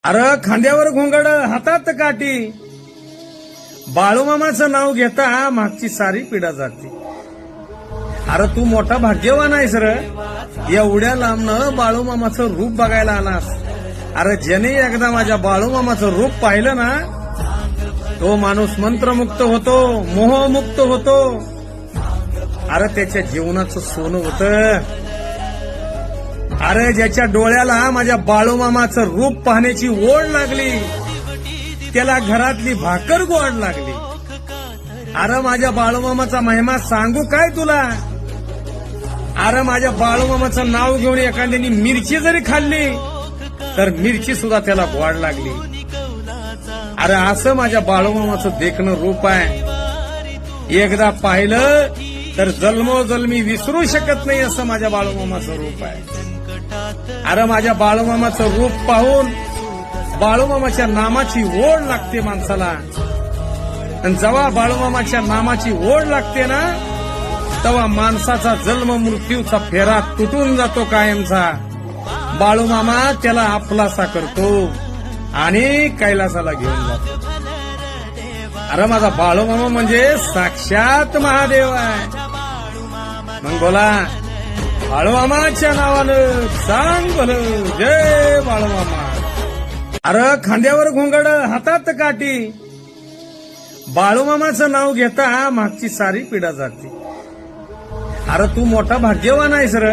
अरे खांद्यावर घोंगड हातात काठी, बाळूमामाचं नाव घेता मागची सारी पिढा जाते. अरे तू मोठा भाग्यवान आहेस र, एवढ्या लांबनं बाळूमामाचं रूप बघायला आलास. अरे ज्याने एकदा माझ्या बाळूमामाचं रूप पाहिलं ना, तो माणूस मंत्रमुक्त होतो, मोहमुक्त होतो. अरे त्याच्या जीवनाचं सोनं होतं. अरे ज्याच्या डोळ्याला माझ्या बाळूमामाचं रूप पाहण्याची ओढ लागली, त्याला घरातली भाकर गोड लागली. अरे माझ्या बाळूमामाचा महिमा सांगू काय तुला. अरे माझ्या बाळूमामाचं नाव घेऊन एखाद्याने मिरची जरी खाल्ली तर मिरची सुद्धा त्याला गोड लागली. अरे असं माझ्या बाळूमामाचं देखणं रूप आहे. एकदा पाहिलं तर जन्मोजन्मी विसरू शकत नाही असं माझ्या बाळूमामाचं रूप आहे. अरे माझ्या बाळूमामाचं रूप पाहून बाळूमामाच्या नामाची ओढ लागते माणसाला. आणि जेव्हा बाळूमामाच्या नामाची ओढ लागते ना, तेव्हा माणसाचा जन्म मृत्यूचा फेरा तुटून जातो कायमचा. बाळूमामा त्याला आपलासा करतो आणि कैलासाला घेऊन जातो. अरे माझा बाळूमामा म्हणजे साक्षात महादेव आहे. मग बोला, बाळूमामाच्या नावानं सांग भलं जय बाळूमामा. अरे खांद्यावर घोंगड हातात काठी, बाळूमामाचं नाव घेता मागची सारी पिढा जाते. अरे तू मोठा भाग्यवान आहेस र,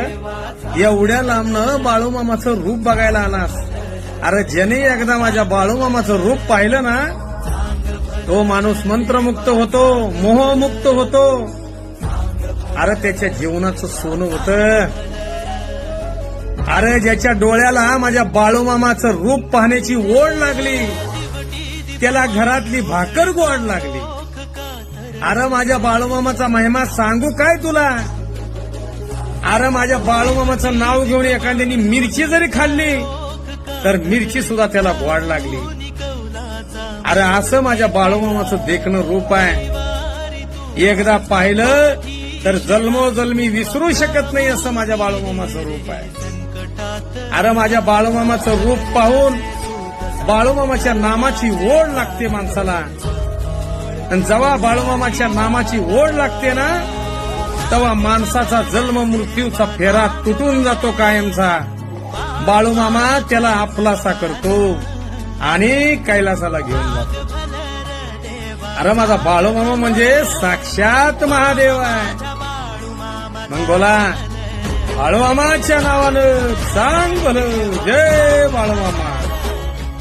एवढ्या लांबनं बाळूमामाचं रूप बघायला आलास. अरे ज्याने एकदा माझ्या बाळूमामाचं रूप पाहिलं ना, तो माणूस मंत्रमुक्त होतो, मोहमुक्त होतो. अरे त्याच्या जीवनाचं सोनं होतं. अरे ज्याच्या डोळ्याला माझ्या बाळूमामाचं रूप पाहण्याची ओढ लागली, त्याला घरातली भाकर गोड लागली. अरे माझ्या बाळूमामाचा महिमा सांगू काय तुला. अरे माझ्या बाळूमामाचं नाव घेऊन एखाद्याने मिरची जरी खाल्ली तर मिरची सुद्धा त्याला गोड लागली. अरे असं माझ्या बाळूमामाचं देखणं रूप आहे. एकदा पाहिलं तर जन्मोजन्मी विसरू शकत नाही असं माझ्या बाळूमामाचं रूप आहे. अरे माझ्या बाळूमामाचं रूप पाहून बाळूमामाच्या नामाची ओढ लागते माणसाला. आणि जेव्हा बाळूमामाच्या नामाची ओढ लागते ना, तेव्हा माणसाचा जन्म मृत्यूचा फेरा तुटून जातो कायमचा. बाळूमामा त्याला आपलासा करतो आणि कैलासाला घेऊन जातो. अरे माझा बाळूमामा म्हणजे साक्षात महादेव आहे. मग बोला, बाळूमामाच्या नावानं सांग भलं जय बाळूमामा.